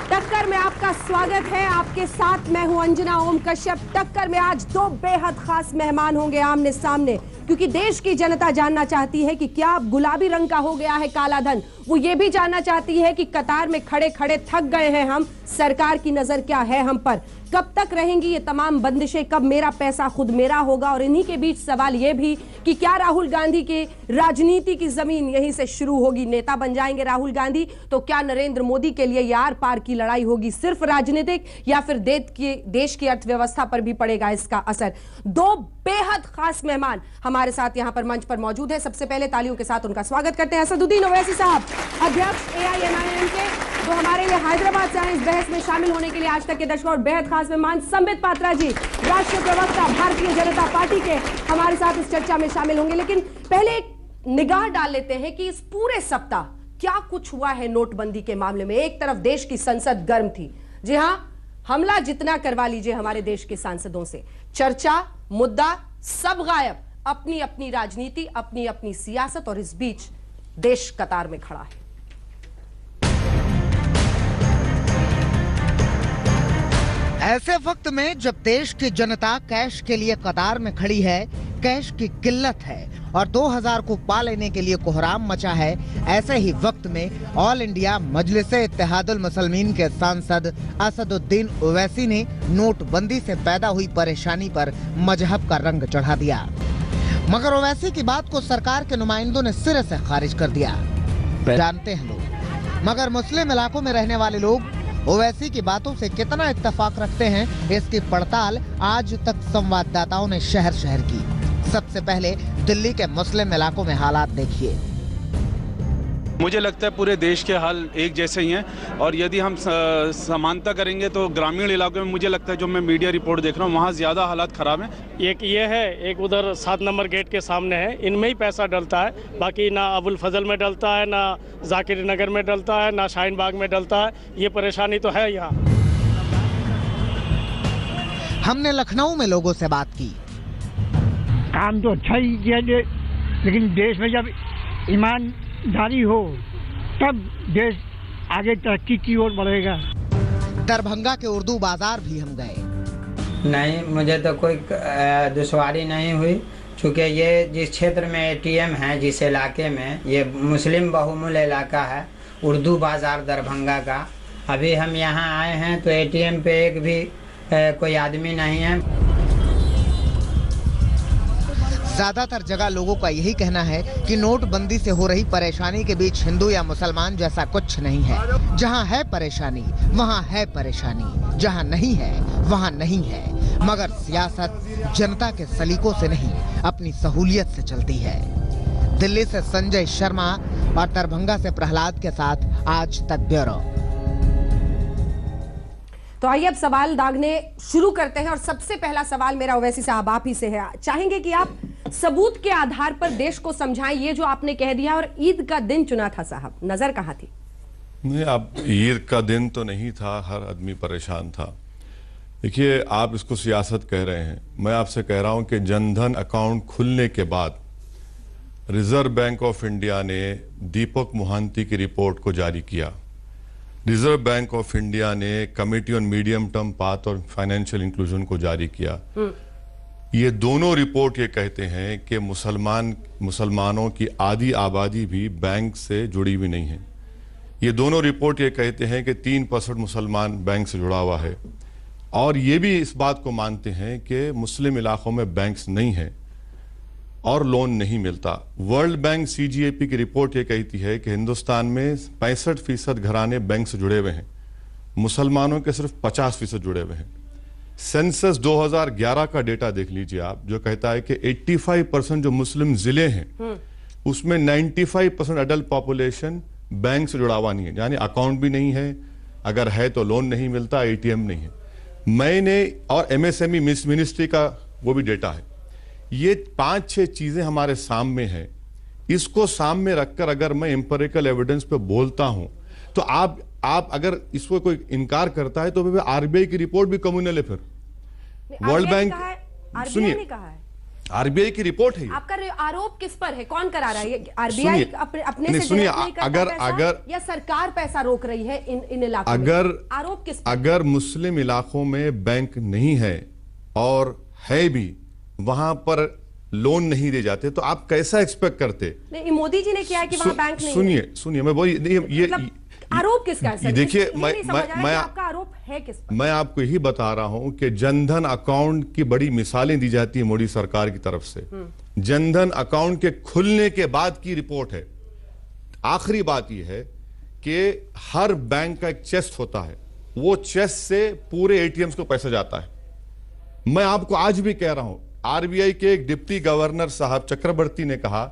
टक्कर में आपका स्वागत है। आपके साथ मैं हूं अंजना ओम कश्यप। टक्कर में आज दो बेहद खास मेहमान होंगे आमने सामने, क्योंकि देश की जनता जानना चाहती है कि क्या गुलाबी रंग का हो गया है काला धन। वो ये भी जानना चाहती है कि कतार में खड़े खड़े थक गए हैं हम, सरकार की नजर क्या है हम पर, कब तक रहेंगी ये तमाम बंदिशें, कब मेरा पैसा खुद मेरा होगा। और इन्हीं के बीच सवाल ये भी कि क्या राहुल गांधी की राजनीति की जमीन यहीं से शुरू होगी, नेता बन जाएंगे राहुल गांधी तो क्या नरेंद्र मोदी के लिए यार पार की लड़ाई होगी सिर्फ राजनीतिक, या फिर देश की अर्थव्यवस्था पर भी पड़ेगा इसका असर। दो बेहद खास मेहमान हमारे साथ यहां पर मंच पर मौजूद है। सबसे पहले तालियों के साथ उनका स्वागत करते हैं असदुद्दीन ओवैसी साहब, अध्यक्ष AIMIM के, जो हमारे लिए हैदराबाद से आए इस बहस में शामिल होने के लिए आज तक के दर्शकों। और बेहद खास मेहमान संबित पात्रा जी, राष्ट्रीय प्रवक्ता भारतीय जनता पार्टी के, हमारे साथ इस चर्चा में शामिल होंगे। लेकिन पहले एक निगाह डाल लेते हैं कि इस पूरे सप्ताह क्या कुछ हुआ है नोटबंदी के मामले में। एक तरफ देश की संसद गर्म थी, जी हां, हमला जितना करवा लीजिए हमारे देश के सांसदों से, चर्चा मुद्दा सब गायब, अपनी अपनी राजनीति, अपनी अपनी सियासत, और इस बीच देश कतार में खड़ा है। ऐसे वक्त में जब देश की जनता कैश के लिए कतार में खड़ी है, कैश की किल्लत है और 2000 को पा लेने के लिए कोहराम मचा है, ऐसे ही वक्त में ऑल इंडिया मजलिसे इत्तेहादुल मुसलमीन के सांसद असदुद्दीन ओवैसी ने नोटबंदी से पैदा हुई परेशानी पर मजहब का रंग चढ़ा दिया। मगर ओवैसी की बात को सरकार के नुमाइंदों ने सिरे से खारिज कर दिया। जानते हैं लोग, मगर मुस्लिम इलाकों में रहने वाले लोग ओवैसी की बातों से कितना इत्तेफाक रखते हैं, इसकी पड़ताल आज तक संवाददाताओं ने शहर शहर की। सबसे पहले दिल्ली के मुस्लिम इलाकों में हालात देखिए। मुझे लगता है पूरे देश के हाल एक जैसे ही हैं, और यदि हम समानता करेंगे तो ग्रामीण इलाकों में मुझे लगता है, जो मैं मीडिया रिपोर्ट देख रहा हूँ, वहाँ ज़्यादा हालात ख़राब हैं। एक ये है, एक उधर 7 नंबर गेट के सामने है, इनमें ही पैसा डलता है, बाकी ना अबुल फजल में डलता है, ना जाकिर नगर में डलता है, ना शाहीन बाग में डलता है। ये परेशानी तो है यहाँ। हमने लखनऊ में लोगों से बात की। काम तो अच्छा ही किया, लेकिन देश में जब ईमानदारी हो तब देश आगे तरक्की की ओर बढ़ेगा। दरभंगा के उर्दू बाजार भी हम गए। नहीं, मुझे तो कोई दुश्वारी नहीं हुई, क्योंकि ये जिस क्षेत्र में ATM है, जिस इलाके में, ये मुस्लिम बहुमूल्य इलाका है, उर्दू बाजार दरभंगा का। अभी हम यहाँ आए हैं तो ATM पे एक भी कोई आदमी नहीं है। ज्यादातर जगह लोगों का यही कहना है कि नोटबंदी से हो रही परेशानी के बीच हिंदू या मुसलमान जैसा कुछ नहीं है। जहां है परेशानी वहां है परेशानी, जहां नहीं है वहां नहीं है। मगर सियासत जनता के सलीकों से नहीं, अपनी सहूलियत से चलती है। दिल्ली से संजय शर्मा और दरभंगा से प्रहलाद के साथ आज तक ब्यूरो। तो आइए अब सवाल दागने शुरू करते हैं, और सबसे पहला सवाल मेरा ओवैसी साहब आप ही से है। चाहेंगे कि आप सबूत के आधार पर देश को समझाएं ये जो आपने कह दिया, और ईद का दिन चुना था साहब, नजर कहां थी? नहीं, अब ईद का दिन तो नहीं था, हर आदमी परेशान था। देखिए, आप इसको सियासत कह रहे हैं, मैं आपसे कह रहा हूं कि जनधन अकाउंट खुलने के बाद रिजर्व बैंक ऑफ इंडिया ने दीपक मोहंती की रिपोर्ट को जारी किया। रिजर्व बैंक ऑफ इंडिया ने committee on medium term path और फाइनेंशियल इंक्लूजन को जारी किया। ये दोनों रिपोर्ट ये कहते हैं कि मुसलमानों की आधी आबादी भी बैंक से जुड़ी हुई नहीं है। ये दोनों रिपोर्ट ये कहते हैं कि 3% मुसलमान बैंक से जुड़ा हुआ है, और ये भी इस बात को मानते हैं कि मुस्लिम इलाकों में बैंक्स नहीं है और लोन नहीं मिलता। वर्ल्ड बैंक CGAP की रिपोर्ट ये कहती है कि हिंदुस्तान में 65% घराने बैंक से जुड़े हुए हैं, मुसलमानों के सिर्फ 50% जुड़े हुए हैं। सेंसस 2011 का डेटा देख लीजिए आप, जो कहता है कि 85% जो मुस्लिम जिले हैं उसमें 95% अडल्ट पॉपुलेशन बैंक से जुड़ा हुआ नहीं है, यानी अकाउंट भी नहीं है, अगर है तो लोन नहीं मिलता, ATM नहीं है। मैंने और MSME मिनिस्ट्री का वो भी डेटा है। ये 5-6 चीजें हमारे सामने हैं। इसको सामने रखकर अगर मैं एम्पिरिकल एविडेंस पे बोलता हूं तो आप अगर इसको कोई इनकार करता है तो RBI की रिपोर्ट भी कम्युनल है। फिर वर्ल्ड बैंक, सुनिए, आरबीआई की रिपोर्ट है ये। आपका आरोप किस पर है? कौन करा रहा है? आरबीआई अपने से सुनिए, नहीं करता पैसा, या सरकार पैसा रोक रही है इन इलाकों में? आरोप किस पर? अगर मुस्लिम इलाकों में बैंक नहीं है और है भी, वहां पर लोन नहीं दे जाते, तो आप कैसा एक्सपेक्ट करते? नहीं, मोदी जी ने किया है कि वहां बैंक नहीं। सुनिए मैं वही ये आरोप किसका है? देखिए, मैं आपका आरोप है किस पर? मैं आपको यही बता रहा हूं कि जनधन अकाउंट की बड़ी मिसालें दी जाती है मोदी सरकार की तरफ से। जनधन अकाउंट के खुलने के बाद की रिपोर्ट है। आखिरी बात यह है कि हर बैंक का एक चेस्ट होता है, वो चेस्ट से पूरे एटीएम्स को पैसा जाता है। मैं आपको आज भी कह रहा हूं, आरबीआई के एक डिप्टी गवर्नर साहब चक्रवर्ती ने कहा,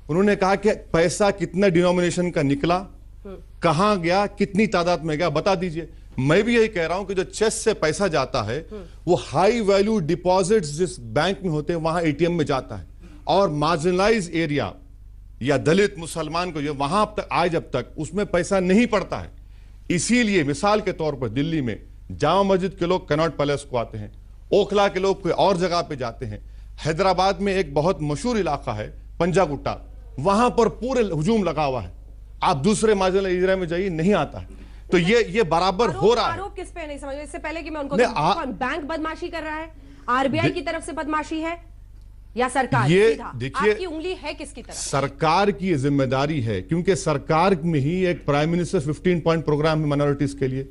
उन्होंने कहा कि पैसा कितना डिनोमिनेशन का निकला, कहां गया, कितनी तादाद में गया, बता दीजिए। मैं भी यही कह रहा हूं कि जो चेस्ट से पैसा जाता है वो हाई वैल्यू डिपॉजिट्स जिस बैंक में होते हैं वहां एटीएम में जाता है, और मार्जिनलाइज एरिया या दलित मुसलमान को जो वहां आज अब तक उसमें पैसा नहीं पड़ता है। इसीलिए मिसाल के तौर पर दिल्ली में जामा मस्जिद के लोग कनॉट पैलेस को आते हैं, ओखला के लोग कोई और जगह पे जाते हैं, हैदराबाद में एक बहुत मशहूर इलाका है पंजागुट्टा, वहां पर पूरे हुजूम लगा हुआ है। आप दूसरे मार्जिनल एरिया में जाइए, नहीं आता है। तो ये बराबर हो रहा है। आरोप किस पे नहीं समझ, इससे पहले कि मैं उनको बैंक बदमाशी कर रहा है, आरबीआई की तरफ से बदमाशी है या सरकार? ये देखिए, आपकी उंगली है किसकी तरफ? सरकार की जिम्मेदारी है, क्योंकि सरकार में ही एक प्राइम मिनिस्टर 15 पॉइंट प्रोग्राम है माइनॉरिटीज के लिए,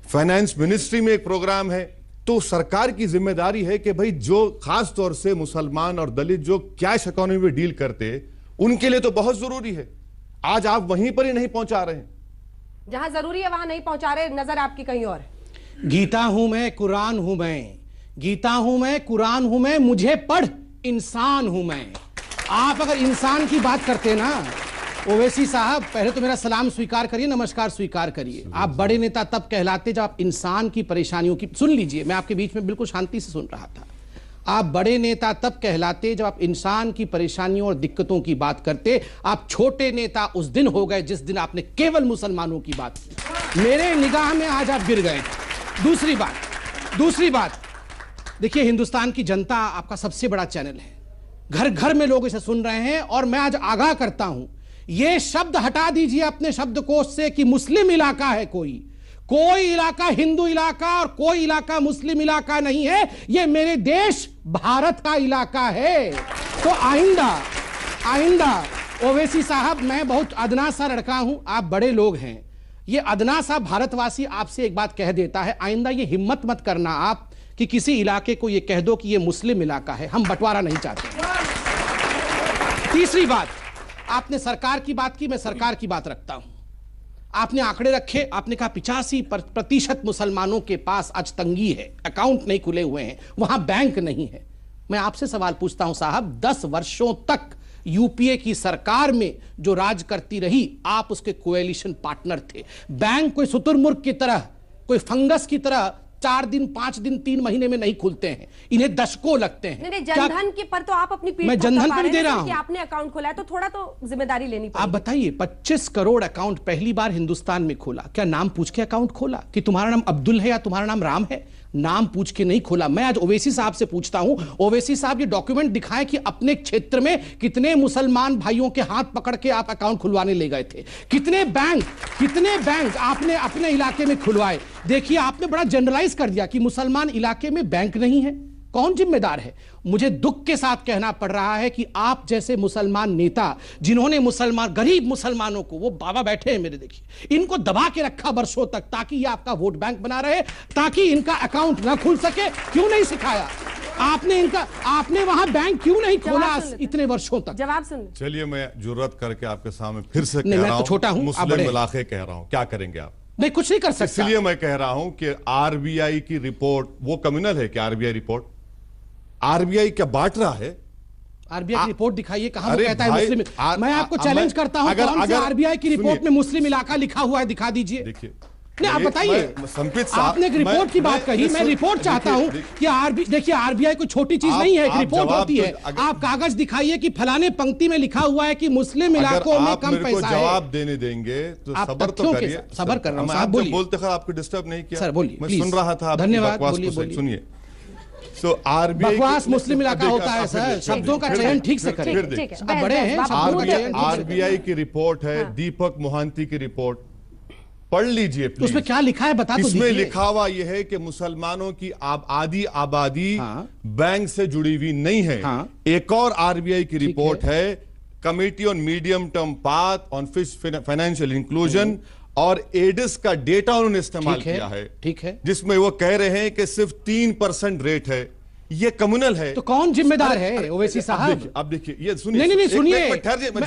फाइनेंस मिनिस्ट्री में एक प्रोग्राम है। तो सरकार की जिम्मेदारी है कि भाई जो खास तौर से मुसलमान और दलित जो कैश इकोनॉमी में डील करते, उनके लिए तो बहुत जरूरी है। आज आप वहीं पर ही नहीं पहुंचा रहे हैं, जहां जरूरी है वहां नहीं पहुंचा रहे। नजर आपकी कहीं और। गीता हूं मैं, कुरान हूं मैं, गीता हूं मैं, कुरान हूं मैं, मुझे पढ़ इंसान हूं मैं। आप अगर इंसान की बात करते ना ओवैसी साहब, पहले तो मेरा सलाम स्वीकार करिए, नमस्कार स्वीकार करिए। आप बड़े नेता तब कहलाते जब आप इंसान की परेशानियों की, सुन लीजिए, मैं आपके बीच में बिल्कुल शांति से सुन रहा था। आप बड़े नेता तब कहलाते जब आप इंसान की परेशानियों और दिक्कतों की बात करते। आप छोटे नेता उस दिन हो गए जिस दिन आपने केवल मुसलमानों की बात की। मेरे निगाह में आज आप गिर गए। दूसरी बात, देखिए, हिंदुस्तान की जनता आपका सबसे बड़ा चैनल है, घर घर में लोग इसे सुन रहे हैं, और मैं आज आगाह करता हूं, यह शब्द हटा दीजिए अपने शब्दकोश से कि मुस्लिम इलाका है। कोई इलाका हिंदू इलाका और कोई इलाका मुस्लिम इलाका नहीं है। यह मेरे देश भारत का इलाका है। तो आइंदा ओवैसी साहब, मैं बहुत अदना सा लड़का हूं, आप बड़े लोग हैं, ये अदना सा भारतवासी आपसे एक बात कह देता है, आइंदा ये हिम्मत मत करना आप कि किसी इलाके को ये कह दो कि ये मुस्लिम इलाका है। हम बंटवारा नहीं चाहते। तीसरी बात, आपने सरकार की बात की, मैं सरकार की बात रखता हूं। आपने आंकड़े रखे, आपने कहा 85% मुसलमानों के पास आज तंगी है, अकाउंट नहीं खुले हुए हैं, वहां बैंक नहीं है। मैं आपसे सवाल पूछता हूं साहब, 10 वर्षों तक यूपीए की सरकार में जो राज करती रही, आप उसके कोएलिशन पार्टनर थे। बैंक कोई शुतुरमुर्ग की तरह, कोई फंगस की तरह 4 दिन 5 दिन 3 महीने में नहीं खुलते हैं, इन्हें दशकों लगते हैं। नहीं, जनधन के पर तो आप अपनी पीठ मैं जनधन पर भी दे रहा हूं कि आपने अकाउंट खोला है, तो थोड़ा तो जिम्मेदारी लेनी पड़ेगी। आप बताइए, 25 करोड़ अकाउंट पहली बार हिंदुस्तान में खोला, क्या नाम पूछ के अकाउंट खोला कि तुम्हारा नाम अब्दुल है या तुम्हारा नाम राम है? नाम पूछ के नहीं खोला। मैं आज ओवैसी साहब से पूछता हूं, ओवैसी साहब ये डॉक्यूमेंट दिखाएं कि अपने क्षेत्र में कितने मुसलमान भाइयों के हाथ पकड़ के आप अकाउंट खुलवाने ले गए थे, कितने बैंक आपने अपने इलाके में खुलवाए। देखिए, आपने बड़ा जनरलाइज कर दिया कि मुसलमान इलाके में बैंक नहीं है। कौन जिम्मेदार है? मुझे दुख के साथ कहना पड़ रहा है कि आप जैसे मुसलमान नेता, जिन्होंने गरीब मुसलमानों को, वो बाबा बैठे हैं मेरे, देखिए, इनको दबा के रखा वर्षों तक ताकि ये आपका वोट बैंक बना रहे, ताकि इनका अकाउंट ना खुल सके। क्यों नहीं सिखाया आपने वहां बैंक क्यों नहीं खोला इतने वर्षों तक? जवाब सुन। चलिए, मैं जुर्रत करके आपके सामने फिर से कह रहा हूं, छोटा हूं, मुस्लिम इलाके कह रहा हूं, क्या करेंगे आप? नहीं, कुछ नहीं कर सकता। इसलिए मैं कह रहा हूं कि आरबीआई की रिपोर्ट वो कम्युनल है कि आरबीआई रिपोर्ट आरबीआई क्या बांट रहा है? आरबीआई की रिपोर्ट दिखाइए, कहां वो कहता है मुस्लिम। मैं आपको चैलेंज करता हूं, कौन सी आरबीआई की रिपोर्ट में मुस्लिम इलाका लिखा हुआ है, दिखा दीजिए। देखिए, नहीं, आप बताइए, आपने एक रिपोर्ट की बात कही, मैं रिपोर्ट चाहता हूं कि देखिए, आरबीआई कोई छोटी चीज नहीं है, एक रिपोर्ट होती है। आप कागज दिखाइए कि फलाने पंक्ति में लिखा हुआ है कि मुस्लिम इलाकों में कम पैसा है। जवाब देने देंगे तो सबर तो करिए। सबर कर रहा हूं, बोलते आपको डिस्टर्ब नहीं किया सर, बोलिए, मैं सुन रहा था। धन्यवाद, सुनिए, तो आरबीआई बकवास मुस्लिम इलाका होता है सर, शब्दों का चयन ठीक से करें। आप बड़े हैं, आरबीआई की रिपोर्ट है, दीपक मोहंती की रिपोर्ट पढ़ लीजिए प्लीज। उसमें क्या लिखा है बता तो इसमें लिखा हुआ यह है कि मुसलमानों की आधी आबादी बैंक से जुड़ी हुई नहीं है। एक और आरबीआई की रिपोर्ट है, committee on medium term path on financial inclusion, और एडिस का डेटा उन्होंने इस्तेमाल किया है, ठीक है, जिसमें वो कह रहे हैं कि सिर्फ 3% रेट है, ये कम्युनल है। तो कौन जिम्मेदार है ओवैसी साहब? अब देखिए, ये सुनिए, नहीं सुनिए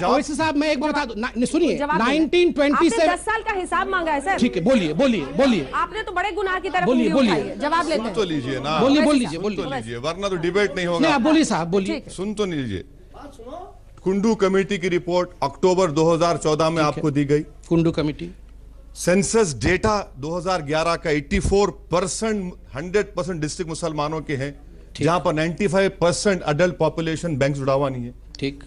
ओवैसी साहब, मैं एक बार बता दूं, सुनिए 1927 10 साल का हिसाब मांगा है सर। ठीक है, बोलिए। आपने तो बड़े गुनाह की तरफ बोलिए जवाब लेते हैं। तो लीजिए ना, बोलिए, वरना तो डिबेट नहीं होगा। आप बोलिए साहब, बोलिए। सुन तो लीजिए। कुंडू कमेटी की रिपोर्ट अक्टूबर 2014 में आपको दी गई। कुंडू कमेटी सेंसस डेटा 2011 का 84% 100% डिस्ट्रिक्ट मुसलमानों के हैं, जहां पर 95% अडल्ट पॉपुलेशन बैंक जुड़ा हुआ नहीं है। ठीक,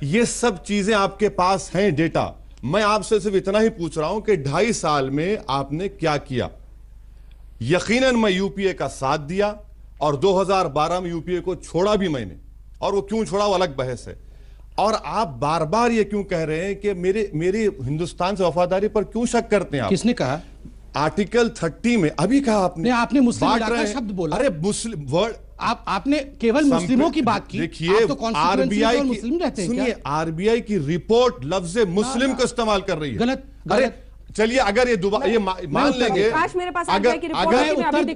ये सब चीजें आपके पास हैं डेटा। मैं आपसे सिर्फ इतना ही पूछ रहा हूं कि 2.5 साल में आपने क्या किया। यकीनन मैं यूपीए का साथ दिया, और 2012 में यूपीए को छोड़ा भी मैंने, और वो क्यों छोड़ा वो अलग बहस है। और आप बार बार ये क्यों कह रहे हैं कि मेरी हिंदुस्तान से वफादारी पर क्यों शक करते हैं आप? किसने कहा? आर्टिकल 30 में अभी कहा आपने मुस्लिम इलाका शब्द बोला। अरे मुस्लिम वर्ड, आपने केवल मुस्लिमों की बात की। देखिए, तो आरबीआई की, मुस्लिम रहते हैं, सुनिए, आरबीआई की रिपोर्ट लफ्ज मुस्लिम को इस्तेमाल कर रही है। गलत। चलिए, अगर ये दोबारा ये मान लेंगे, अगर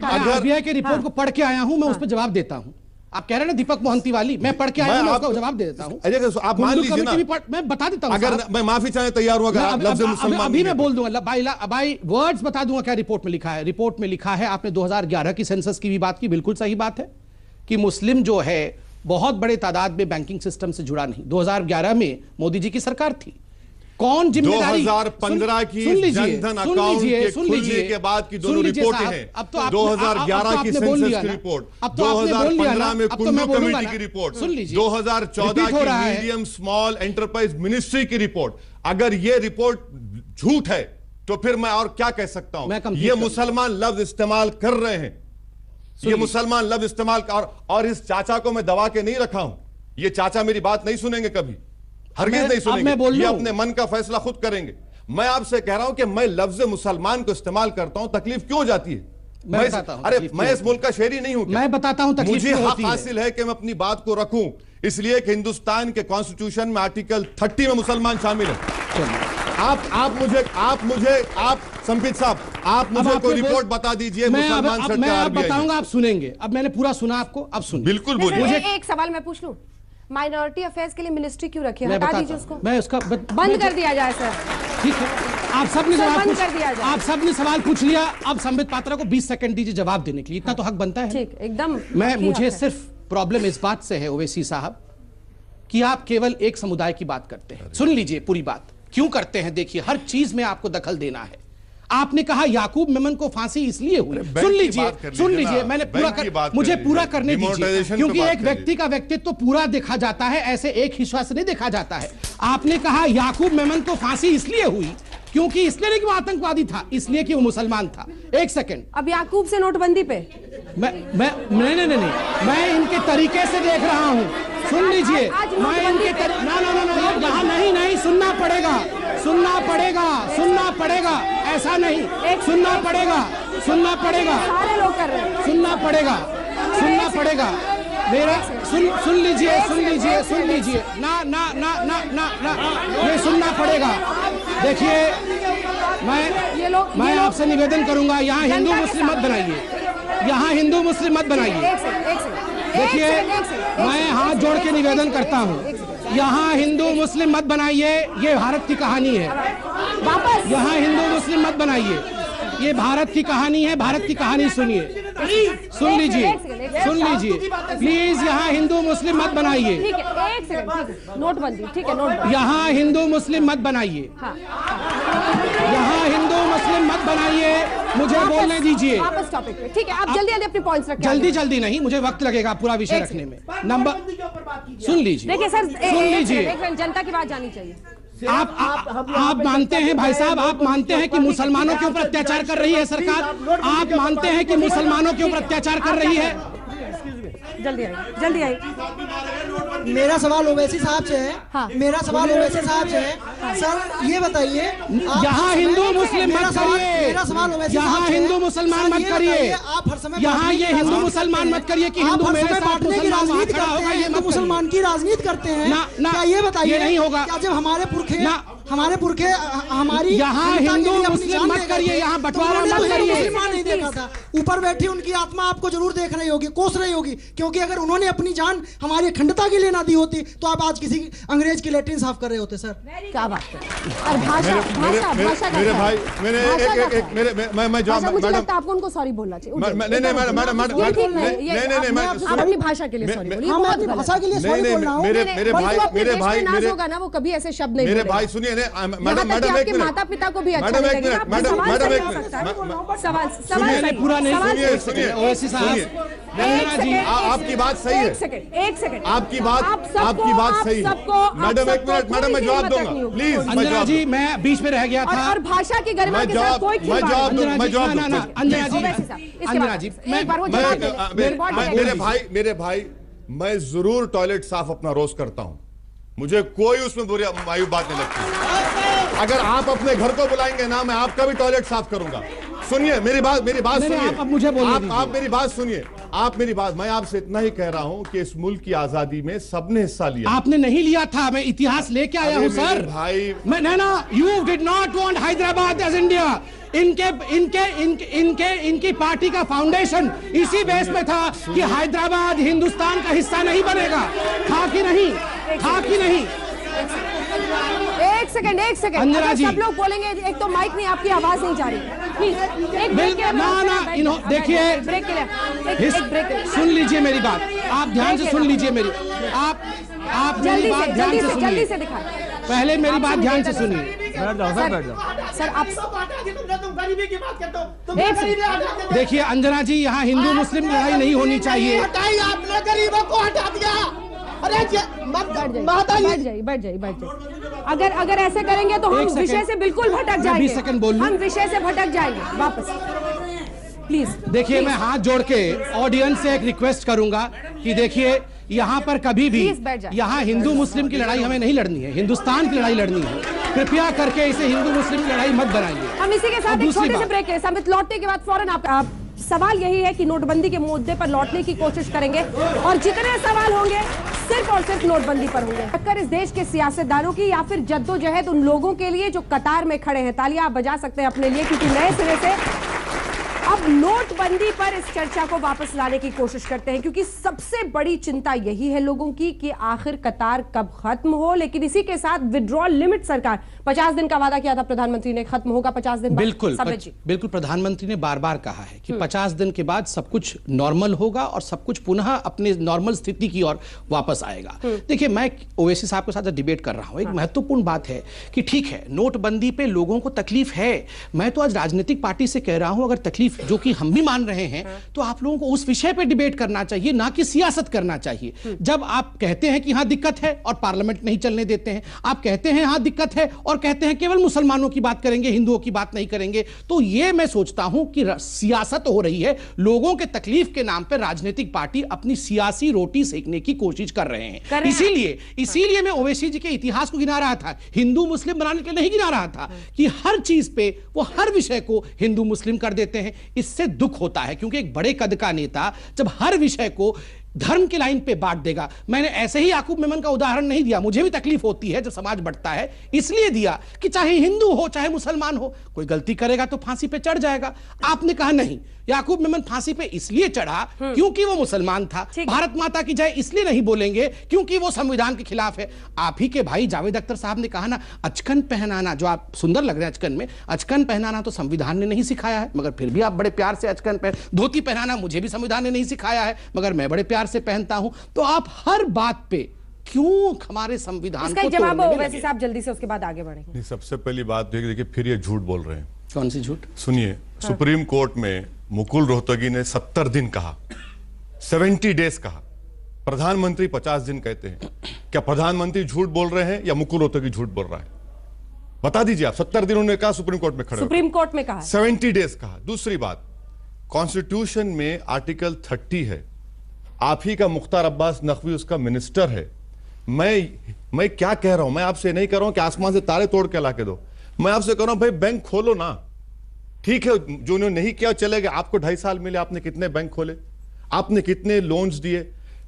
आरबीआई की रिपोर्ट को पढ़ के आया हूं, मैं उस पर जवाब देता हूं। आप कह रहे हैं ना दीपक मोहंती वाली, मैं पढ़ के आया हूं, मैं उसका जवाब दे देता हूं। आप मान लीजिए ना, मैं बता देता हूं। अगर मैं माफी चाहे तैयार हूं, अभी मैं बोल दूंगा भाई, वर्ड्स बता दूंगा क्या रिपोर्ट में लिखा है। रिपोर्ट में लिखा है, आपने 2011 की सेंसस की भी बात की, बिल्कुल सही बात है कि मुस्लिम जो है बहुत बड़े तादाद में बैंकिंग सिस्टम से जुड़ा नहीं। 2011 में मोदी जी की सरकार थी। कौन जिम्मेदारी? 2015 की जनधन अकाउंट के खुलने के बाद की दोनों रिपोर्टें हैं। अब तो 2011 की सेंसस की रिपोर्ट, 2015 में कुंडू कमेटी की रिपोर्ट, 2014 की मीडियम स्मॉल एंटरप्राइज मिनिस्ट्री की रिपोर्ट। अगर ये रिपोर्ट झूठ है तो फिर मैं और क्या कह सकता हूं? ये मुसलमान लफ्ज इस्तेमाल कर रहे हैं, ये मुसलमान लफ्ज इस्तेमाल और इस चाचा को मैं दबा के नहीं रखा हूं। ये चाचा मेरी बात नहीं सुनेंगे कभी, हरगिज़ नहीं सुनेंगे। ये अपने मन का फैसला खुद करेंगे। मैं आपसे कह रहा हूं कि मैं लफ्ज मुसलमान को इस्तेमाल करता हूं, तकलीफ क्यों जाती है? मैं इस मुल्क का शहरी नहीं हूं। मैं बताता हूं तकलीफ मुझे हक हासिल है कि मैं अपनी बात को रखूं, इसलिए कि हिंदुस्तान के कॉन्स्टिट्यूशन में आर्टिकल 30 में मुसलमान शामिल है। आप संबित साहब, आप मुझे कोई रिपोर्ट बता दीजिए मुसलमान मैं आप बताऊंगा, आप सुनेंगे। अब मैंने पूरा सुना आपको, अब सुनिए। बिल्कुल बोलिए। मुझे एक सवाल मैं पूछ लूं, माइनॉरिटी अफेयर्स के लिए मिनिस्ट्री क्यों रखी है? हटा दीजिए उसको, मैं उसका बंद कर दिया जाए सर। ठीक है, आप सबने सवाल पूछ लिया। अब संबित पात्रा को 20 सेकंड दीजिए जवाब देने के लिए, इतना तो हक बनता है। ठीक, एकदम। मुझे सिर्फ प्रॉब्लम इस बात से है ओवैसी साहब कि आप केवल एक समुदाय की बात करते हैं। सुन लीजिए पूरी बात क्यों करते हैं। देखिए, हर चीज में आपको दखल देना है। आपने कहा याकूब मेमन को फांसी इसलिए हुई। सुन लीजिए, मैंने मुझे पूरा करने दीजिए, क्योंकि एक व्यक्ति का व्यक्तित्व तो पूरा देखा जाता है, ऐसे एक हिस्सा से नहीं देखा जाता है। आपने कहा याकूब मेमन को फांसी इसलिए हुई क्योंकि इसलिए नहीं कि वो आतंकवादी था, इसलिए कि वो मुसलमान था। एक सेकंड, अब याकूब से नोटबंदी पे नहीं, मैं इनके तरीके से देख रहा हूं। सुन लीजिए, मैं इनके यहाँ नहीं, सुनना पड़ेगा, ऐसा नहीं, सुनना पड़ेगा, सारे लोग कर रहे हैं, सुनना पड़ेगा मेरा। सुन लीजिए, ना, ये सुनना पड़ेगा। देखिए, मैं आपसे निवेदन करूंगा, यहाँ हिंदू मुस्लिम मत बनाइए। देखिए, मैं हाथ जोड़ के निवेदन करता हूँ, यहाँ हिंदू मुस्लिम मत बनाइए, ये भारत की कहानी है। यहाँ हिंदू मुस्लिम मत बनाइए, ये भारत की कहानी है। भारत की कहानी सुनिए, सुन लीजिए प्लीज। यहाँ हिंदू मुस्लिम मत बनाइए, नोटबंदी, ठीक है, यहाँ हिंदू मुस्लिम मत बनाइए, यहाँ हिंदू मुस्लिम मत बनाइए। मुझे बोलने दीजिए, ठीक है। आप जल्दी अपने पॉइंट्स रखिए। जल्दी नहीं, मुझे वक्त लगेगा पूरा विषय रखने में। नंबर सुन लीजिए, देखिए सर, सुन लीजिए, जनता की बात जानी चाहिए। आप मानते हैं भाई साहब, आप मानते हैं कि मुसलमानों के ऊपर अत्याचार कर रही है सरकार? आप मानते हैं कि मुसलमानों के ऊपर अत्याचार कर रही है? जल्दी आइए। मेरा सवाल ओवैसी साहब से है। हाँ। मेरा सवाल ओवैसी साहब से है। सर ये बताइए, यहाँ हिंदू मुस्लिम मत करिए, मेरा सवाल ओवैसी यहाँ हिंदू मुसलमान मत करिए, आप हर समय यहाँ ये हिंदू मुसलमान मत करिए कि हिंदू मेरे साथ बांटने की राजनीति करते हैं, हिंदू मुसलमान की राजनीति करते हैं। क्या ये बताइए नहीं होगा? क्या जब हमारे पुरखे हमारी यहाँ हिंदू मुस्लिम मत करिए, यहाँ बंटवारा मत करिए। मुसलमान नहीं देखा था, ऊपर बैठी उनकी आत्मा आपको जरूर देख रही होगी, कोस रही होगी, क्योंकि अगर उन्होंने अपनी जान हमारी अखंडता के लिए ना दी होती तो आप आज किसी अंग्रेज की लेटरिन साफ कर रहे होते। सर क्या बात है। और भाषा मेरे भाई मैं जवाब, मुझे लगता है आपको उनको सॉरी बोलना चाहिए। नहीं, आप अपनी भाषा के लिए सॉरी बोलिए। मैं अपनी भाषा के लिए सॉरी बोल रहा हूँ। मेरे भाई होगा ना, वो कभी ऐसे शब्द नहीं मेरे भाई सुनिए, मैडम माता पिता को भी अच्छा नहीं लगेगा। सवाल पूरा नहीं सुनिए, ओवैसी साहब, आपकी बात सही है। एक सेकंड, आपकी बात सही है। मैडम एक मिनट, मैडम मैं जवाब दूंगा प्लीज। अंजना जी मैं बीच में रह गया था। और भाषा की गरिमा के साथ कोई अंजना जी मेरे भाई मैं जरूर टॉयलेट साफ अपना रोज करता हूँ, मुझे कोई उसमें बुरी मायूब बात नहीं लगती। अगर आप अपने घर को बुलाएंगे ना, मैं आपका भी टॉयलेट साफ करूंगा। सुनिए मेरी बात सुनिए, आप मुझे बोलिए, आप मेरी बात सुनिए, आप मेरी बात, मैं आपसे इतना ही कह रहा हूं कि इस मुल्क की आजादी में सबने हिस्सा लिया। आपने नहीं लिया था, मैं इतिहास लेके आया हूं सर। भाई मैं you did not want Hyderabad as India. इनकी पार्टी का फाउंडेशन इसी बेस में था कि हैदराबाद हिंदुस्तान का हिस्सा नहीं बनेगा। था कि नहीं? एक सेकंड अंजना जी, सब लोग बोलेंगे। एक तो माइक नहीं, आपकी आवाज नहीं जा रही। प्लीज एक ब्रेक देखिए, ब्रेक के लिए सुन लीजिए मेरी बात, आप ध्यान से सुन लीजिए मेरी, आप मेरी बात ध्यान से सुनिए। जल्दी से दिखा, पहले मेरी बात ध्यान से सुनिए। बैठ जाओ सर। आप गरीबी की बात करते हो। देखिए अंजना जी, यहाँ हिंदू मुस्लिम लड़ाई नहीं होनी चाहिए। आपने गरीबों को हटा दिया। अरे बैठ जाइए। अगर ऐसे करेंगे तो हम विषय से बिल्कुल भटक जाएंगे। 20 सेकंड बोल लूं। हम विषय से भटक जाएंगे वापस। प्लीज देखिए, मैं हाथ जोड़ के ऑडियंस से एक रिक्वेस्ट करूंगा कि देखिए, यहाँ पर कभी भी यहाँ हिंदू मुस्लिम की लड़ाई हमें नहीं लड़नी है, हिंदुस्तान की लड़ाई लड़नी है। कृपया करके इसे हिंदू मुस्लिम की लड़ाई मत बनाइए। हम इसी के साथ एक छोटे से ब्रेक ले, समित लौटने के बाद फौरन आप सवाल यही है कि नोटबंदी के मुद्दे पर लौटने की कोशिश करेंगे और जितने सवाल होंगे सिर्फ और सिर्फ नोटबंदी पर होंगे। टक्कर इस देश के सियासतदानों की या फिर जद्दोजहद उन लोगों के लिए जो कतार में खड़े हैं। तालियां आप बजा सकते हैं अपने लिए, क्योंकि नए सिरे से अब नोटबंदी पर इस चर्चा को वापस लाने की कोशिश करते हैं, क्योंकि सबसे बड़ी चिंता यही है लोगों की कि आखिर कतार कब खत्म हो। लेकिन इसी के साथ विड्रॉल लिमिट सरकार 50 दिन का वादा किया था प्रधानमंत्री ने, खत्म होगा 50 दिन। बिल्कुल प्रधानमंत्री ने बार बार कहा है कि 50 दिन के बाद सब कुछ नॉर्मल होगा और सब कुछ पुनः अपने नॉर्मल स्थिति की ओर वापस आएगा। देखिए, मैं ओवैसी साहब के साथ डिबेट कर रहा हूं, एक महत्वपूर्ण बात है कि ठीक है, नोटबंदी पे लोगों को तकलीफ है। मैं तो आज राजनीतिक पार्टी से कह रहा हूं, अगर तकलीफ जो कि हम भी मान रहे हैं, तो आप लोगों को उस विषय पे डिबेट करना चाहिए, ना कि सियासत करना चाहिए। जब आप कहते हैं कि हां दिक्कत है और पार्लियामेंट नहीं चलने देते हैं, आप कहते हैं हां दिक्कत है और कहते हैं केवल मुसलमानों की बात करेंगे, हिंदुओं की बात नहीं करेंगे, तो यह मैं सोचता हूं कि सियासत हो रही है। लोगों के तकलीफ के नाम पर राजनीतिक पार्टी अपनी सियासी रोटी सेकने की कोशिश कर रहे हैं। इसीलिए मैं ओवैसी जी के इतिहास को गिना रहा था, हिंदू मुस्लिम बनाने के लिए नहीं गिना रहा था कि हर चीज पे वो हर विषय को हिंदू मुस्लिम कर देते हैं। इससे दुख होता है, क्योंकि एक बड़े कद का नेता जब हर विषय को धर्म की लाइन पे बांट देगा। मैंने ऐसे ही याकूब मेमन का उदाहरण नहीं दिया, मुझे भी तकलीफ होती है जब समाज बढ़ता है, इसलिए दिया कि चाहे हिंदू हो चाहे मुसलमान हो, कोई गलती करेगा तो फांसी पे चढ़ जाएगा। आपने कहा नहीं, याकूब मेमन फांसी पे इसलिए चढ़ा क्योंकि वो मुसलमान था। भारत माता की जय इसलिए नहीं बोलेंगे क्योंकि वो संविधान के खिलाफ है। आप ही के भाई जावेद अख्तर साहब ने कहा ना, अचकन पहनाना, जो आप सुंदर लग रहे हैं अचकन में, अचकन पहनाना तो संविधान ने नहीं सिखाया है, मगर फिर भी आप बड़े प्यार से अचकन पहन। धोती पहनाना मुझे भी संविधान ने नहीं सिखाया है, मगर मैं बड़े प्यार से पहनता हूं। तो आप हर बात पे क्यों हमारे संविधान को जवाब ओवैसी साहब जल्दी से, उसके बाद आगे बढ़ेंगे। सबसे पहली बात देखिए, फिर ये झूठ बोल रहे हैं। कौन सी झूठ? सुनिए, सुप्रीम कोर्ट में मुकुल रोहतगी ने 70 दिन कहा, 70 डेज कहा, प्रधानमंत्री 50 दिन कहते हैं। क्या प्रधानमंत्री झूठ बोल रहे हैं या मुकुल रोहतगी झूठ बोल रहा है? बता दीजिए आप। 70 दिन उन्होंने कहा, सुप्रीम कोर्ट में खड़े, सुप्रीम कोर्ट में कहा, 70 डेज कहा। दूसरी बात, कॉन्स्टिट्यूशन में आर्टिकल 30 है आप ही का मुख्तार अब्बास नकवी उसका मिनिस्टर है। मैं क्या कह रहा हूं, मैं आपसे नहीं कह रहा हूं कि आसमान से तारे तोड़ के ला के दो, मैं आपसे कह रहा हूं भाई बैंक खोलो ना। ठीक है, जो उन्होंने नहीं किया चले गए, आपको 2.5 साल मिले, आपने कितने बैंक खोले, आपने कितने लोन्स दिए?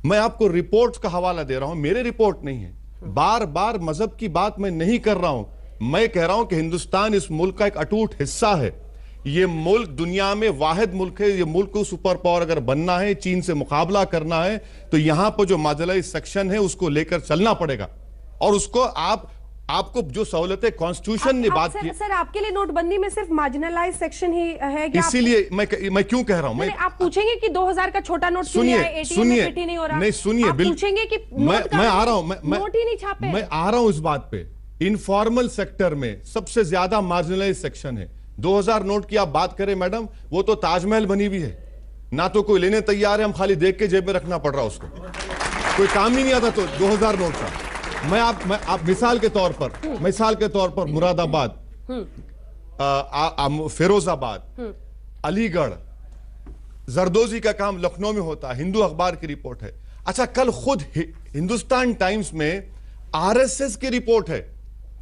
मैं आपको रिपोर्ट्स का हवाला दे रहा हूं, मेरे रिपोर्ट नहीं है। बार बार मजहब की बात मैं नहीं कर रहा हूं, मैं कह रहा हूं कि हिंदुस्तान इस मुल्क का एक अटूट हिस्सा है। ये मुल्क दुनिया में वाहिद मुल्क है। ये मुल्क को सुपर पावर अगर बनना है, चीन से मुकाबला करना है, तो यहां पर जो मार्जिनलाइज सेक्शन है उसको लेकर चलना पड़ेगा। और उसको आपको जो सहूलतें कॉन्स्टिट्यूशन ने बात की। सर आपके लिए नोटबंदी में सिर्फ मार्जिनलाइज सेक्शन ही है क्या? इसीलिए मैं क्यों कह रहा हूं, आप पूछेंगे कि 2000 का छोटा नोट क्यों है, एटीएम में फिट ही नहीं हो रहा? नहीं सुनिए, पूछेंगे कि मैं आ रहा हूं, नोट ही नहीं छापे। मैं आ रहा हूं इस बात पे। इनफॉर्मल सेक्टर में सबसे ज्यादा मार्जिनलाइज सेक्शन है। 2000 नोट की आप बात करें मैडम, वो तो ताजमहल बनी हुई है, ना तो कोई लेने तैयार है, हम खाली देख के जेब में रखना पड़ रहा उसको, कोई काम ही नहीं आता। तो 2000 नोट का मैं आप मिसाल के तौर पर मुरादाबाद, फिरोजाबाद, अलीगढ़, जरदोजी का काम लखनऊ में होता है, हिंदू अखबार की रिपोर्ट है। अच्छा, कल खुद हिंदुस्तान टाइम्स में आरएसएस की रिपोर्ट है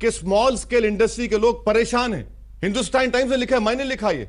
कि स्मॉल स्केल इंडस्ट्री के लोग परेशान हैं। हिंदुस्तान टाइम्स ने लिखा है, मैंने लिखा ये।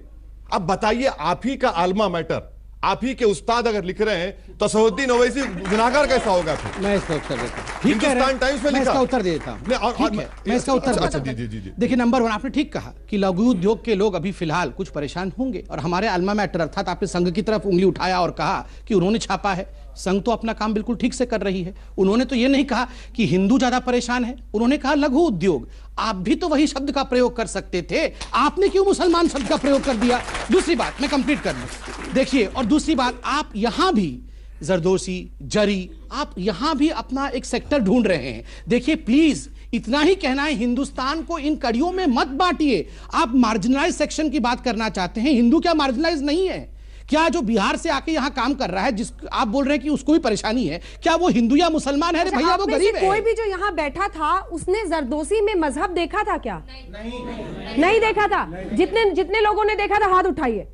अब बताइए, आप ही का आलमा मैटर, आप ही के उस्ताद अगर लिख रहे हैं तो सऊद्दीन ओवैसी गुनाहगार कैसा होगा फिर? मैं इसका उत्तर देता हूं। हिंदुस्तान टाइम्स में लिखा, इसका उत्तर देता हूं। मैं इसका उत्तर अच्छा, जी। देखिए, नंबर 1 आपने ठीक कहा कि लघु उद्योग के लोग अभी फिलहाल कुछ परेशान होंगे, और हमारे अल्मा मैटर अर्थात आपने संघ की तरफ उंगली उठाया और कहा कि उन्होंने छापा है। संघ तो अपना काम बिल्कुल ठीक से कर रही है। उन्होंने तो ये नहीं कहा कि हिंदू ज्यादा परेशान है, उन्होंने कहा लघु उद्योग। आप भी तो वही शब्द का प्रयोग कर सकते थे, आपने क्यों मुसलमान शब्द का प्रयोग कर दिया? दूसरी बात मैं कंप्लीट कर लूं, देखिए, और दूसरी बात, आप यहां भी जरदोसी, जरी, आप यहां भी अपना एक सेक्टर ढूंढ रहे हैं। देखिए प्लीज, इतना ही कहना है, हिंदुस्तान को इन कड़ियों में मत बांटिए। आप मार्जिनलाइज सेक्शन की बात करना चाहते हैं, हिंदू क्या मार्जिनलाइज नहीं है? क्या जो बिहार से आके यहाँ काम कर रहा है, जिस आप बोल रहे हैं कि उसको भी परेशानी है, क्या वो हिंदू या मुसलमान है? भैया वो गरीब है। कोई भी जो यहाँ बैठा था उसने जरदोसी में मजहब देखा था क्या? नहीं देखा था। जितने लोगों ने देखा था हाथ उठाइए।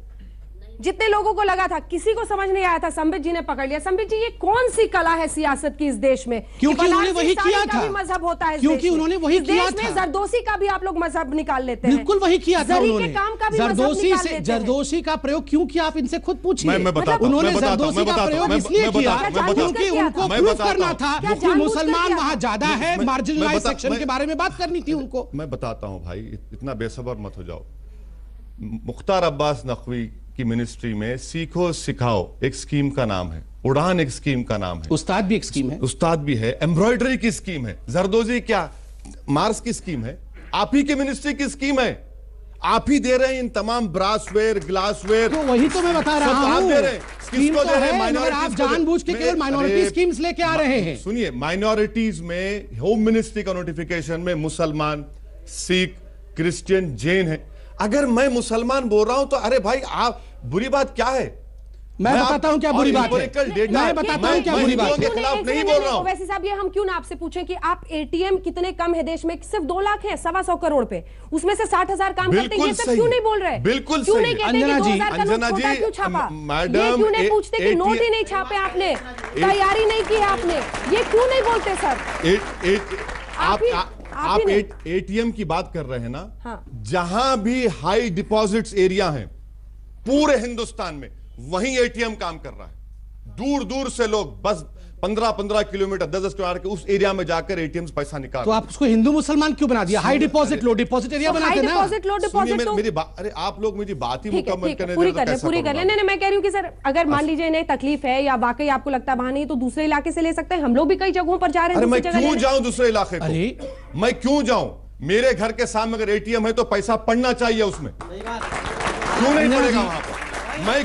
जितने लोगों को लगा था, किसी को समझ नहीं आया था, संबित जी ने पकड़ लिया। संबित जी, ये कौन सी कला है सियासत की इस देश में? क्योंकि उन्होंने वही किया था। मजहब होता है, क्योंकि उन्होंने वही किया था। जरदोसी का भी आप लोग मजहब निकाल लेते हैं। बिल्कुल वही किया था उन्होंने। काम का भी जरदोसी का प्रयोग क्यों किया, आप इनसे खुद पूछिए। उन्होंने जरदोसी का प्रयोग इसलिए किया क्योंकि उनको प्रूव करना था कि मुसलमान वहां ज्यादा है, मार्जिनलाइज्ड सेक्शन के बारे में बात करनी थी उनको। मैं बताता हूं भाई, इतना बेसब्र मत हो जाओ। मुख्तार अब्बास नकवी की मिनिस्ट्री में सीखो सिखाओ एक स्कीम का नाम है, उड़ान एक स्कीम का नाम है, उस्ताद भी एक स्कीम है, उस्ताद भी है, एम्ब्रॉयडरी की स्कीम है, जरदोजी क्या मार्स की स्कीम है, आप ही की मिनिस्ट्री की स्कीम है। आप ही दे रहे हैं इन तमाम ब्रासवेयर, ग्लासवेयर। तो वही तो मैं बता रहा हूं, आप दे रहे हैं। किसको दे रहे हैं? मगर आप जानबूझ के केवल माइनॉरिटी स्कीम्स लेके आ रहे हैं। सुनिए, माइनॉरिटीज में होम मिनिस्ट्री का नोटिफिकेशन में मुसलमान, सिख, क्रिश्चियन, जैन है। अगर मैं मुसलमान बोल रहा हूं तो अरे भाई, आप बुरी बात क्या है? मैं बताता हूं क्या बुरी बात है। मैं बताता हूं क्या बुरी बात है। खिलाफ नहीं बोल रहा हूं। वैसे साहब, ये हम क्यों ना आपसे पूछें कि आप एटीएम कितने कम है देश में? सिर्फ 2 लाख है 125 करोड़ पे, उसमें से 60,000 काम करते हैं। ये सब क्यों नहीं बोल रहे? बिल्कुल क्यों नहीं कहते कि 2000 का नोट अंजना छोटा क्यों छापा? मैडम, ये क्यों नहीं पूछते कि नोट ही नहीं छापे आपने, तैयारी नहीं की आपने? ये क्यों नहीं बोलते सर? आप एटीएम की बात कर रहे हैं ना? हाँ। जहां भी हाई डिपॉजिट्स एरिया हैं पूरे हिंदुस्तान में, वहीं एटीएम काम कर रहा है। दूर दूर से लोग बस 15-15 किलोमीटर, 10-10 किलोमीटर के उस एरिया में जाकर एटीएम से पैसा निकाल। तो आप उसको हिंदू मुसलमान क्यों बना दिया? हाई डिपॉजिट लो डिपॉजिट एरिया बना देना। मेरी बात, अरे आप लोग मेरी बात ही मुकम्मल करने पूरी कर ले। नहीं, मैं कह रही हूँ कि सर, अगर मान लीजिए इन्हें तकलीफ है या वाकई आपको लगता है वहां नहीं, तो दूसरे इलाके से ले सकते हैं। हम लोग भी कई जगहों पर जा रहे हैं। मैं क्यों जाऊं दूसरे इलाके को? मैं क्यों जाऊं? मेरे घर के सामने अगर एटीएम है तो पैसा पड़ना चाहिए उसमें, क्यों नहीं पड़ेगा वहां पर? मैं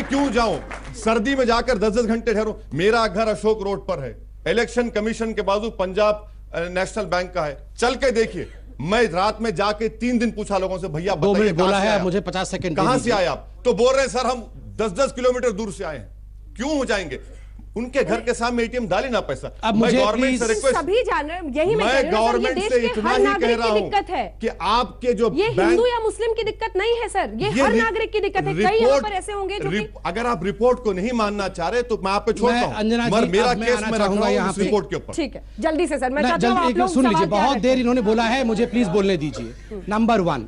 क्यों जाऊं? सर्दी में जाकर 10-10 घंटे ठहरूं। मेरा घर अशोक रोड पर है, इलेक्शन कमीशन के बाजू पंजाब नेशनल बैंक का है। चल के देखिए, मैं रात में जाके 3 दिन पूछा लोगों से, भैया बताइए बोला है मुझे 50 सेकंड कहां से आए आप? तो बोल रहे हैं सर हम 10-10 किलोमीटर दूर से आए हैं। क्यों हो जाएंगे? उनके घर के सामने एटीएम डाले ना पैसा। अब मैं मुझे गवर्नमेंट से रिक्वेस्ट, सभी जान रहे हैं, यही मैं गवर्नमेंट से इतना ही कह रहा हूं दिक्कत है कि आपके जो ये हिंदू या मुस्लिम की दिक्कत नहीं है सर, ये हर नागरिक की दिक्कत है। कई यहाँ पर ऐसे होंगे जो अगर आप रिपोर्ट को नहीं मानना चाह रहे तो मैं आप पे छोड़ता हूं, मगर मेरा केस मैं रखूंगा यहाँ रिपोर्ट के ऊपर। ठीक है, जल्दी से सर, मैं चाहता हूं आप लोग सुन लीजिए, सवाल बहुत देर इन्होंने बोला है, मुझे प्लीज बोलने दीजिए। नंबर 1,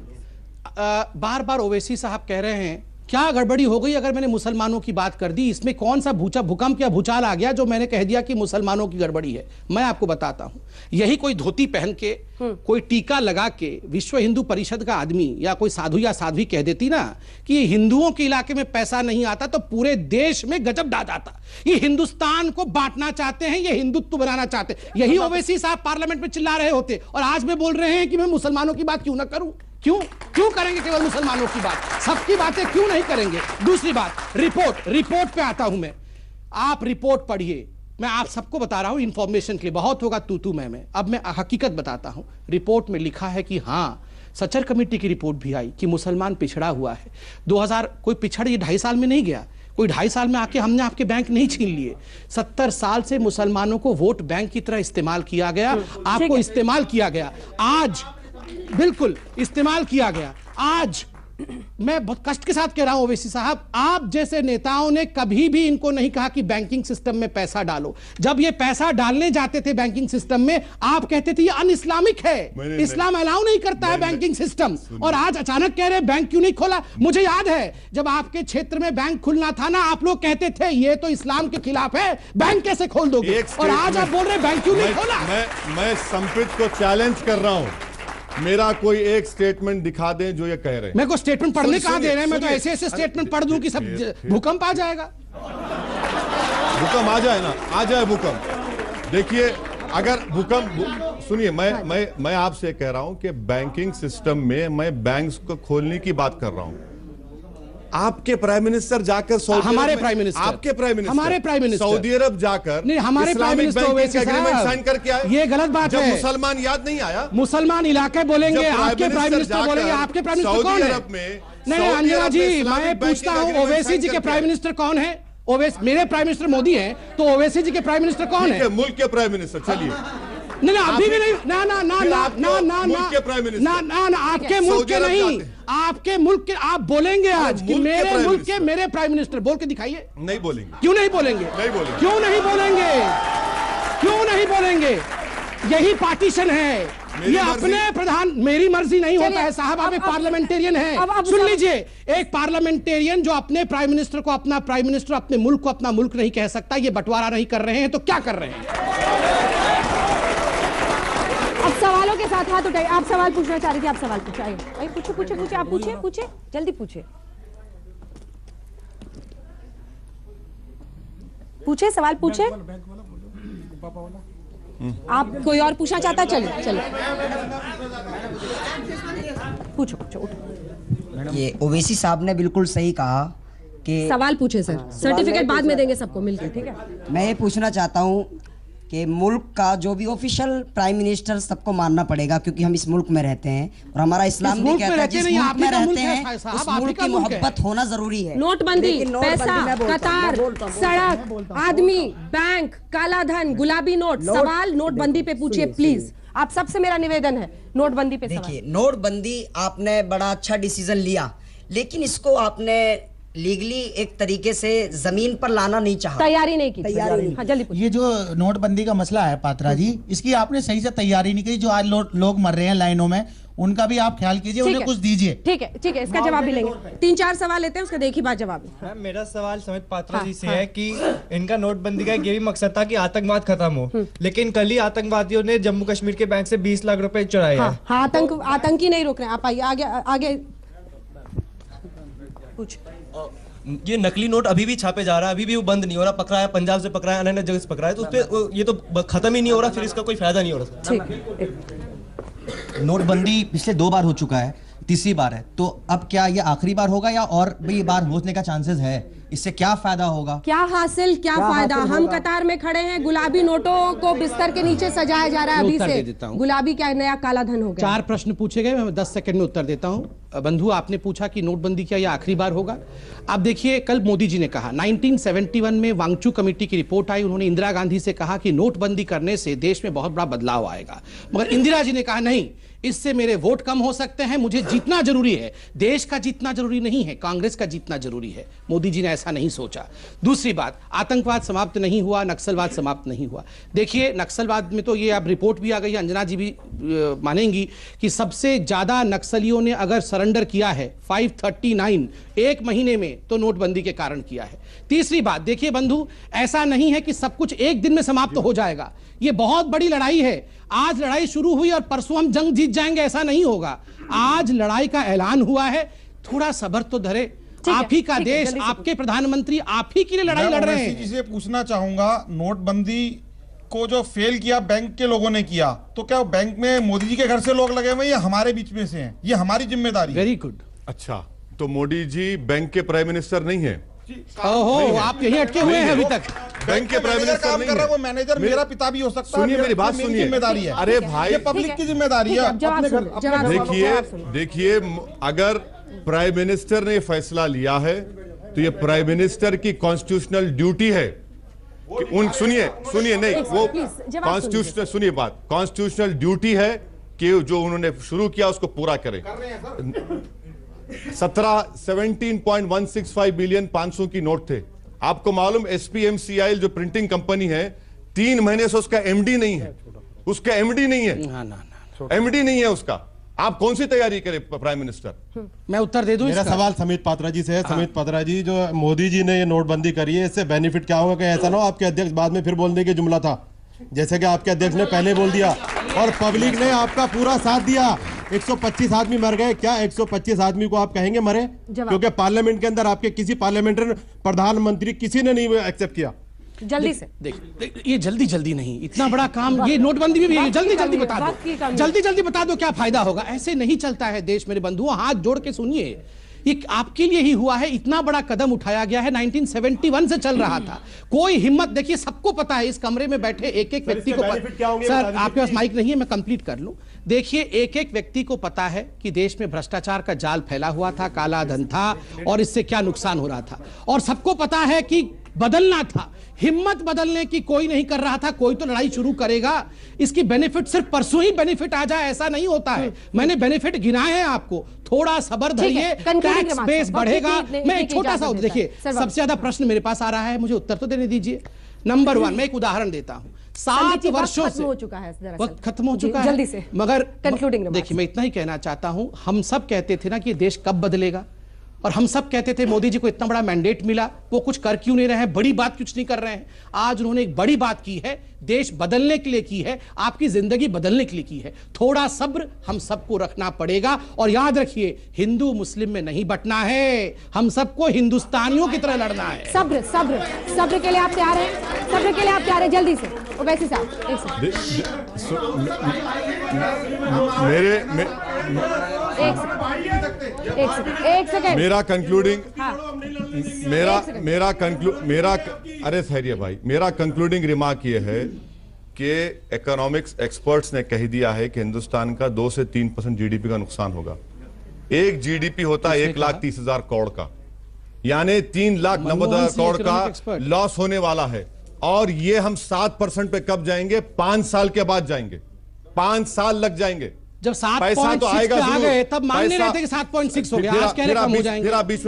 बार बार ओवैसी साहब कह रहे हैं क्या गड़बड़ी हो गई अगर मैंने मुसलमानों की बात कर दी, इसमें कौन सा भूकंप या भूचाल आ गया जो मैंने कह दिया कि मुसलमानों की गड़बड़ी है। मैं आपको बताता हूं, यही कोई धोती पहन के, कोई टीका लगा के विश्व हिंदू परिषद का आदमी या कोई साधु या साध्वी कह देती ना कि हिंदुओं के इलाके में पैसा नहीं आता तो पूरे देश में गजब डा जाता। ये हिंदुस्तान को बांटना चाहते हैं, ये हिंदुत्व बनाना चाहते हैं। यही ओवैसी साहब पार्लियामेंट में चिल्ला रहे होते और आज में बोल रहे हैं कि मैं मुसलमानों की बात क्यों ना करूं। क्यों करेंगे केवल मुसलमानों की बात, सबकी बातें क्यों नहीं करेंगे। दूसरी बात, रिपोर्ट पे आता हूं मैं, आप रिपोर्ट पढ़िए। मैं आप सबको बता रहा हूं इंफॉर्मेशन के लिए, बहुत होगा तू मैं, अब मैं हकीकत बताता हूं। रिपोर्ट में लिखा है कि हां, सचर कमेटी की रिपोर्ट भी आई कि मुसलमान पिछड़ा हुआ है। 2000 कोई पिछड़ ये 2.5 साल में नहीं गया, कोई 2.5 साल में आके हमने आपके बैंक नहीं छीन लिए। 70 साल से मुसलमानों को वोट बैंक की तरह इस्तेमाल किया गया, आपको इस्तेमाल किया गया, आज बिल्कुल इस्तेमाल किया गया। आज मैं बहुत कष्ट के साथ कह रहा हूं ओवैसी साहब, आप जैसे नेताओं ने कभी भी इनको नहीं कहा कि बैंकिंग सिस्टम में पैसा डालो। जब ये पैसा डालने जाते थे बैंकिंग सिस्टम में, आप कहते थे ये अन इस्लामिक है, इस्लाम अलाउ नहीं करता है बैंकिंग सिस्टम, और आज अचानक कह रहे बैंक क्यों नहीं खोला। मुझे याद है जब आपके क्षेत्र में बैंक खुलना था ना, आप लोग कहते थे ये तो इस्लाम के खिलाफ है, बैंक कैसे खोल दोगे, और आज आप बोल रहे बैंक क्यों नहीं खोला। मैं संपित को चैलेंज कर रहा हूं, मेरा कोई एक स्टेटमेंट दिखा दें जो ये कह रहे हैं। मेरे को स्टेटमेंट पढ़ने कहां दे रहे हैं, मैं तो ऐसे स्टेटमेंट पढ़ दूं कि सब भूकंप आ जाएगा। भूकंप आ जाए ना, आ जाए भूकंप। देखिए अगर भूकंप, सुनिए मैं आपसे कह रहा हूं कि बैंकिंग सिस्टम में मैं बैंक्स को खोलने की बात कर रहा हूं। आपके प्राइम मिनिस्टर जाकर हमारे प्राइम मिनिस्टर, आपके प्राइम मिनिस्टर, हमारे प्राइम मिनिस्टर सऊदी अरब जाकर नहीं, हमारे प्राइम मिनिस्टर एग्रीमेंट साइन करके आए। ये गलत बात है। मुसलमान याद नहीं आया, मुसलमान इलाके बोलेंगे, आपके प्राइम मिनिस्टर बोलेंगे। आपके प्राइम मिनिस्टर कौन है? नहीं अंजना जी, मैं पूछता हूँ ओवैसी जी के प्राइम मिनिस्टर कौन है? मेरे प्राइम मिनिस्टर मोदी हैं, तो ओवैसी जी के प्राइम मिनिस्टर कौन है? मुल्क के प्राइम मिनिस्टर। चलिए नहीं अभी भी नहीं, ना आपके मुल्क के नहीं, आपके मुल्क के आप बोलेंगे आज कि मेरे मुल्क के मेरे प्राइम मिनिस्टर, बोल के दिखाइए। नहीं बोलेंगे। क्यों नहीं बोलेंगे? क्यों नहीं बोलेंगे? क्यों नहीं बोलेंगे? यही पार्टीशन है, ये अपने प्रधान, मेरी मर्जी नहीं होता है साहब। आप एक पार्लियामेंटेरियन है, सुन लीजिए, एक पार्लियामेंटेरियन जो अपने प्राइम मिनिस्टर को अपना प्राइम मिनिस्टर, अपने मुल्क को अपना मुल्क नहीं कह सकता, ये बंटवारा नहीं कर रहे हैं तो क्या कर रहे हैं? अब सवालों के साथ हाथ उठाइए। आप सवाल पूछना चाह रही थी, आप सवाल पूछे, पूछे, आप पूछे, जल्दी पूछे सवाल पूछे। आप कोई और पूछना चाहता? चलो पूछो उठो। ये ओवैसी साहब ने बिल्कुल सही कहा कि सवाल पूछे सर, सर्टिफिकेट बाद में देंगे सबको मिलकर, ठीक है? मैं ये पूछना चाहता हूँ कि मुल्क का जो भी ऑफिशियल प्राइम मिनिस्टर सबको मानना पड़ेगा, क्योंकि हम इस मुल्क में रहते हैं और हमारा इस्लाम भी कहता है जिस मुल्क में रहते हैं उस मुल्क की मोहब्बत होना जरूरी है। नोटबंदी, पैसा, कतार, सड़क, आदमी, बैंक, काला धन, गुलाबी नोट, सवाल नोटबंदी पे पूछिए प्लीज। आप सबसे मेरा निवेदन है नोटबंदी पे। देखिए नोटबंदी आपने बड़ा अच्छा डिसीजन लिया, लेकिन इसको आपने लीगली एक तरीके से जमीन पर लाना नहीं चाहा, तैयारी नहीं की। हाँ, जल्दी ये जो नोटबंदी का मसला है पात्रा जी, इसकी आपने सही से तैयारी नहीं की। जो आज लोग मर रहे हैं लाइनों में, उनका भी आप ख्याल कीजिए, उन्हें कुछ दीजिए। ठीक है, इसका जवाब भी लेंगे। 3-4 सवाल लेते हैं, उसका देखिए बात जवाब। मेरा सवाल समित पात्रा जी से है कि इनका नोटबंदी का ये भी मकसद था कि आतंकवाद खत्म हो, लेकिन कल ही आतंकवादियों ने जम्मू कश्मीर के बैंक से 20 लाख रुपए चुराए। आतंकी नहीं रोक रहे हैं, आप आइए आगे कुछ। ये नकली नोट अभी भी छापे जा रहा है, अभी भी वो बंद नहीं हो रहा, पकड़ा है, पंजाब से पकड़ा है, अन्य जगह से पकड़ा है, तो उसपे ये तो खत्म ही नहीं हो रहा, फिर इसका कोई फायदा नहीं हो रहा। नोटबंदी पिछले 2 बार हो चुका है, तीसरी बार है, तो अब क्या ये आखिरी बार होगा या और भी बार होने का चांसेस है? इससे क्या फायदा होगा? क्या हासिल, क्या फायदा? हम कतार में खड़े हैं, गुलाबी नोटों को बिस्तर के नीचे सजाया जा रहा है अभी से। गुलाबी क्या नया काला धन हो गया? 4 प्रश्न पूछे गए, मैं 10 सेकंड में उत्तर देता हूं। बंधु, आपने पूछा कि नोटबंदी क्या यह आखिरी बार होगा। आप देखिए, कल मोदी जी ने कहा 1971 में वांगचू कमेटी की रिपोर्ट आई, उन्होंने इंदिरा गांधी से कहा कि नोटबंदी करने से देश में बहुत बड़ा बदलाव आएगा, मगर इंदिरा जी ने कहा नहीं, इससे मेरे वोट कम हो सकते हैं, मुझे जीतना जरूरी है। देश का जीतना जरूरी नहीं है, कांग्रेस का जीतना जरूरी है। मोदी जी ने ऐसा नहीं सोचा। दूसरी बात, आतंकवाद समाप्त नहीं हुआ, नक्सलवाद समाप्त नहीं हुआ। देखिए, नक्सलवाद में तो ये अब रिपोर्ट भी आ गई, अंजना जी भी मानेंगी कि सबसे ज्यादा नक्सलियों ने अगर सरेंडर किया है 539 एक महीने में, तो नोटबंदी के कारण किया है। तीसरी बात, देखिए बंधु, ऐसा नहीं है कि सब कुछ एक दिन में समाप्त हो जाएगा। ये बहुत बड़ी लड़ाई है। आज लड़ाई शुरू हुई और परसों हम जंग जीत जाएंगे, ऐसा नहीं होगा। आज लड़ाई का ऐलान हुआ है, थोड़ा सब्र तो धरे। आप ही का देश, आपके प्रधानमंत्री आप ही के लिए लड़ाई लड़ रहे हैं। मैं पूछना चाहूंगा, नोटबंदी को जो फेल किया बैंक के लोगों ने किया, तो क्या बैंक में मोदी जी के घर से लोग लगे हुए हैं या हमारे बीच में से हैं? ये हमारी जिम्मेदारी। Very good. अच्छा, तो मोदी जी बैंक के प्राइम मिनिस्टर नहीं है? ओहो, आप यहीं अटके हुए हैं अभी तक। बैंक के प्राइम मिनिस्टर काम कर रहा है वो मैनेजर मेरा पिता भी हो सकता है। सुनिए मेरी बात, सुनिए। जिम्मेदारी है। अरे भाई, ये पब्लिक की जिम्मेदारी है। देखिए, अगर प्राइम मिनिस्टर ने फैसला लिया है तो ये प्राइम मिनिस्टर की कॉन्स्टिट्यूशनल ड्यूटी है कि उन सुनिए नहीं, वो कॉन्स्टिट्यूशनल, सुनिए बात, कॉन्स्टिट्यूशनल ड्यूटी है कि जो उन्होंने शुरू किया उसको पूरा करें। 17.165 बिलियन 500 की नोट थे। आपको मालूम SPMCIL जो प्रिंटिंग कंपनी है, 3 महीने से उसका MD नहीं है, उसका MD नहीं है, MD नहीं है उसका। आप कौन सी तैयारी करें प्राइम मिनिस्टर? मैं उत्तर दे दूं। मेरा सवाल समित पात्रा जी से है। समित पात्रा जी, जो मोदी जी ने ये नोटबंदी करी है, इससे बेनिफिट क्या होगा? कि ऐसा ना हो आपके अध्यक्ष बाद में फिर बोल देंगे जुमला था, जैसे कि आपके अध्यक्ष ने पहले बोल दिया और पब्लिक ने आपका पूरा साथ दिया। 125 आदमी मर गए, क्या 125 आदमी को आप कहेंगे मरे? क्योंकि पार्लियामेंट के अंदर आपके किसी पार्लियामेंट्री प्रधानमंत्री किसी ने नहीं एक्सेप्ट किया। जल्दी से देख, ये जल्दी नहीं, इतना बड़ा काम, ये नोटबंदी भी जल्दी बता दो, जल्दी बता दो क्या फायदा होगा। ऐसे नहीं चलता है देश मेरे बंधुओं, हाथ जोड़ के सुनिए। ये आपके लिए ही हुआ है, इतना बड़ा कदम उठाया गया है, 1971 से चल रहा था। कोई हिम्मत, देखिए सबको पता है, इस कमरे में बैठे एक एक व्यक्ति को सर, आपके पास माइक नहीं है, मैं कंप्लीट कर लूं। देखिए, एक एक व्यक्ति को पता है कि देश में भ्रष्टाचार का जाल फैला हुआ था, काला धन था और इससे क्या नुकसान हो रहा था, और सबको पता है कि बदलना था। हिम्मत बदलने की कोई नहीं कर रहा था, कोई तो लड़ाई शुरू करेगा। इसकी बेनिफिट सिर्फ परसों ही बेनिफिट आ जाए ऐसा नहीं होता है। मैंने बेनिफिट गिनाए हैं आपको, थोड़ा सब्र धरिए, टैक्स बेस बढ़ेगा। मैं एक छोटा सा, देखिए सबसे ज्यादा प्रश्न मेरे पास आ रहा है, मुझे उत्तर तो देने दीजिए। नंबर 1, मैं एक उदाहरण देता हूं। 7 वर्षों से हो चुका है, वक्त खत्म हो चुका है जल्दी से, मगर कंक्लूडिंग देखिए, मैं इतना ही कहना चाहता हूं, हम सब कहते थे ना कि देश कब बदलेगा, और हम सब कहते थे मोदी जी को इतना बड़ा मैंडेट मिला, वो कुछ कर क्यों नहीं रहे हैं, बड़ी बात कुछ नहीं कर रहे हैं। आज उन्होंने एक बड़ी बात की है, देश बदलने के लिए की है, आपकी जिंदगी बदलने के लिए की है। थोड़ा सब्र हम सबको रखना पड़ेगा, और याद रखिए, हिंदू मुस्लिम में नहीं बंटना है, हम सबको हिंदुस्तानियों की तरह लड़ना है। सब्र के लिए आप तैयार हैं? सब्र के लिए आप तैयार हैं? जल्दी से वैसे साहब, एक सेकंड, मेरा कंक्लूडिंग, अरे खैरिए भाई, मेरा कंक्लूडिंग रिमार्क ये है कि इकोनॉमिक्स एक्सपर्ट्स ने कह दिया है कि हिंदुस्तान का 2 से 3% GDP का नुकसान होगा। एक GDP होता है 1,30,000 करोड़ का, यानी 3,90,000 करोड़ का लॉस होने वाला है। और ये हम 7% पे कब जाएंगे? 5 साल के बाद जाएंगे, 5 साल लग जाएंगे। जब 7.6 तो आएगा आ गए, तब मान नहीं रहे थे कि 7.6 हो गया, आज कह रहे कम हो जाएंगे। फिर आप बीच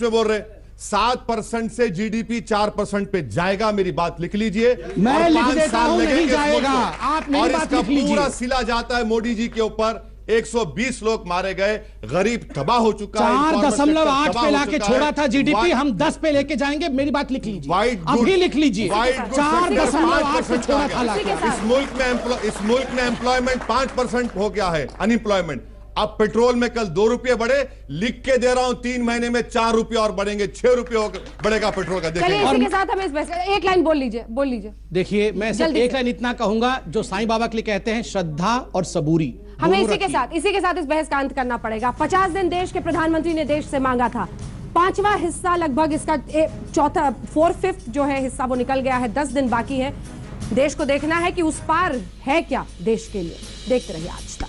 में बोल रहे 7% से GDP 4% पे जाएगा। मेरी बात लिख लीजिए। मैं लिख देता हूं, नहीं जाएगा, आप मेरी बात लिख लीजिए। पूरा सिला जाता है मोदी जी के ऊपर। 120 लोग मारे गए, गरीब तबाह हो चुका है। 4.8 पे लाके छोड़ा था GDP, हम 10 पे लेके जाएंगे। मेरी बात लिख लीजिए, अभी लिख लीजिए। 4.8 पे छोड़ा था लाके। इस मुल्क में एम्प्लॉयमेंट 5% हो गया है, अनएम्प्लॉयमेंट। अब पेट्रोल में कल 2 रुपये बढ़े, लिख के दे रहा हूं 3 महीने में 4 रुपये और बढ़ेंगे, 6 रुपये बढ़ेगा पेट्रोल का। देखिए, इसी के साथ हमें एक लाइन बोल लीजिए। देखिए, मैं सिर्फ एक लाइन इतना कहूंगा, जो साईं बाबा के लिए कहते हैं, श्रद्धा और सबूरी। हमें इसी के साथ इस बहस का अंत करना पड़ेगा। 50 दिन देश के प्रधानमंत्री ने देश से मांगा था, 5वां हिस्सा लगभग, इसका 4/5 जो है हिस्सा वो निकल गया है, 10 दिन बाकी है। देश को देखना है कि उस पार है क्या देश के लिए। देखते रहिए आज तक।